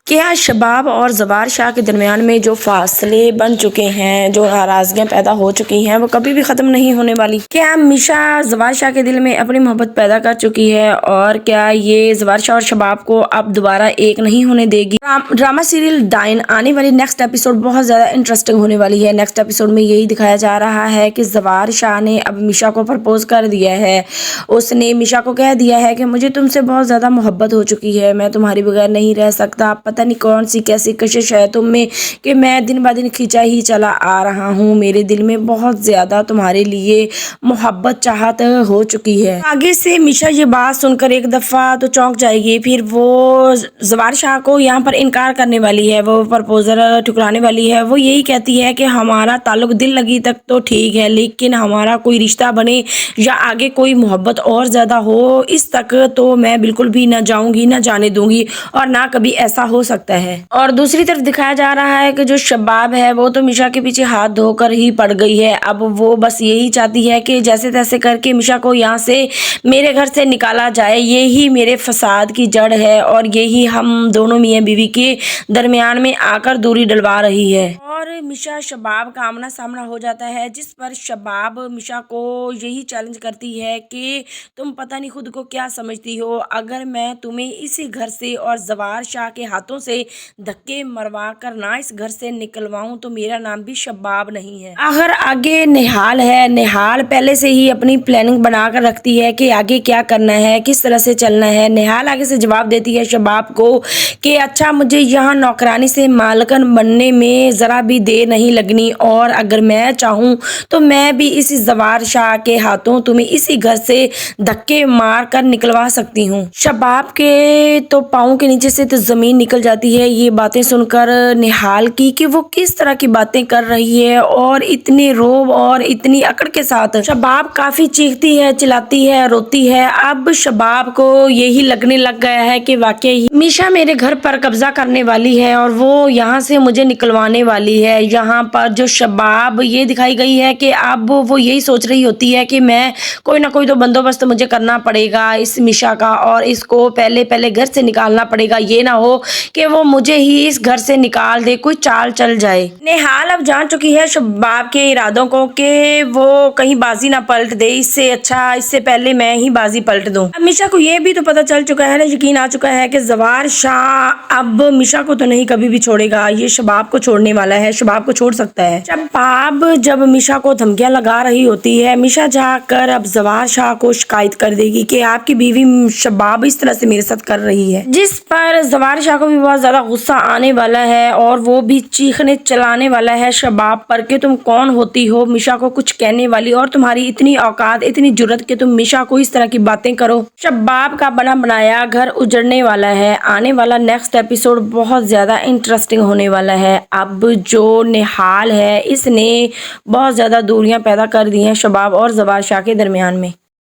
क्या शबाब और ज़वार शाह के दरमियान में जो फासले बन चुके हैं, जो नाराज़गियाँ पैदा हो चुकी हैं, वो कभी भी ख़त्म नहीं होने वाली। क्या मिशा ज़वार शाह के दिल में अपनी मोहब्बत पैदा कर चुकी है और क्या ये ज़वार शाह और शबाब को अब दोबारा एक नहीं होने देगी। ड्रामा सीरियल डाइन आने वाली नेक्स्ट एपिसोड बहुत ज़्यादा इंटरेस्टिंग होने वाली है। नेक्स्ट एपिसोड में यही दिखाया जा रहा है कि ज़वार शाह ने अब मिशा को प्रपोज कर दिया है। उसने मिशा को कह दिया है कि मुझे तुमसे बहुत ज़्यादा मोहब्बत हो चुकी है, मैं तुम्हारे बगैर नहीं रह सकता। पता नहीं कौन सी कैसी कशिश है तुम में कि मैं दिन ब दिन खिंचा ही चला आ रहा हूँ। मेरे दिल में बहुत ज़्यादा तुम्हारे लिए मोहब्बत चाहत हो चुकी है। आगे से मिशा ये बात सुनकर एक दफ़ा तो चौंक जाएगी, फिर वो ज़वार शाह को यहाँ पर इनकार करने वाली है, वो प्रपोजल ठुकराने वाली है। वो यही कहती है कि हमारा ताल्लुक दिल लगी तक तो ठीक है, लेकिन हमारा कोई रिश्ता बने या आगे कोई मोहब्बत और ज़्यादा हो, इस तक तो मैं बिल्कुल भी ना जाऊँगी, ना जाने दूँगी और ना कभी ऐसा हो सकता है। और दूसरी तरफ दिखाया जा रहा है कि जो शबाब है वो तो मिशा के पीछे हाथ धोकर ही पड़ गई है। अब वो बस यही चाहती है कि जैसे तैसे करके मिशा को यहाँ से मेरे घर से निकाला जाए। यही मेरे फसाद की जड़ है और यही हम दोनों मियाँ बीवी के दरमियान में आकर दूरी डलवा रही है। और मिशा शबाब का आमना सामना हो जाता है, जिस पर शबाब मिशा को यही चैलेंज करती है कि तुम पता नहीं खुद को क्या समझती हो, अगर मैं तुम्हें इसी घर से और ज़वार शाह के हाथों से धक्के मरवा कर ना इस घर से निकलवाऊं तो मेरा नाम भी शबाब नहीं है। आखिर आगे निहाल है। निहाल पहले से ही अपनी प्लानिंग बना कर रखती है कि आगे क्या करना है, किस तरह से चलना है। निहाल आगे से जवाब देती है शबाब को कि अच्छा, मुझे यहाँ नौकरानी से मालकन बनने में ज़रा भी देर नहीं लगनी और अगर मैं चाहूँ तो मैं भी इसी ज़वार शाह के हाथों तुम्हें इसी घर से धक्के मार कर निकलवा सकती हूँ। शबाब के तो पाँव के नीचे से तो ज़मीन निकल जाती है ये बातें सुनकर निहाल की कि वो किस तरह की बातें कर रही है और इतने रोब और इतनी अकड़ के साथ। शबाब काफ़ी चीखती है, चिल्लाती है, रोती है। अब शबाब को यही लगने लग गया है कि वाकई मिशा मेरे घर पर कब्जा करने वाली है और वो यहाँ से मुझे निकलवाने वाली है। यहाँ पर जो शबाब ये दिखाई गई है कि अब वो यही सोच रही होती है कि मैं कोई ना कोई तो बंदोबस्त मुझे करना पड़ेगा इस मिशा का और इसको पहले पहले घर से निकालना पड़ेगा। ये ना हो कि वो मुझे ही इस घर से निकाल दे, कोई चाल चल जाए। निहाल अब जान चुकी है शबाब के इरादों को कि वो कहीं बाजी ना पलट दे, इससे अच्छा इससे पहले मैं ही बाजी पलट दूं। अब मिशा को ये भी तो पता चल चुका है ना, यकीन आ चुका है कि ज़वार शाह अब मिशा को तो नहीं कभी भी छोड़ेगा, ये शबाब को छोड़ने वाला है, शबाब को छोड़ सकता है। शबाब जब मिशा को धमकियां लगा रही होती है, मिशा जाकर अब ज़वार शाह को शिकायत कर देगी कि आपकी बीवी शबाब इस तरह से मेरे साथ कर रही है, जिस पर ज़वार शाह को भी बहुत ज़्यादा गुस्सा आने वाला है और वो भी चीखने चलाने वाला है शबाब पर कि तुम कौन होती हो मिशा को कुछ कहने वाली और तुम्हारी इतनी औकात, इतनी जुर्रत कि तुम मिशा को इस तरह की बातें करो। शबाब का बना बनाया घर उजड़ने वाला है। आने वाला नेक्स्ट एपिसोड बहुत ज़्यादा इंटरेस्टिंग होने वाला है। अब जो निहाल है इसने बहुत ज़्यादा दूरियां पैदा कर दी हैं शबाब और ज़वार शाह के दरमियान में।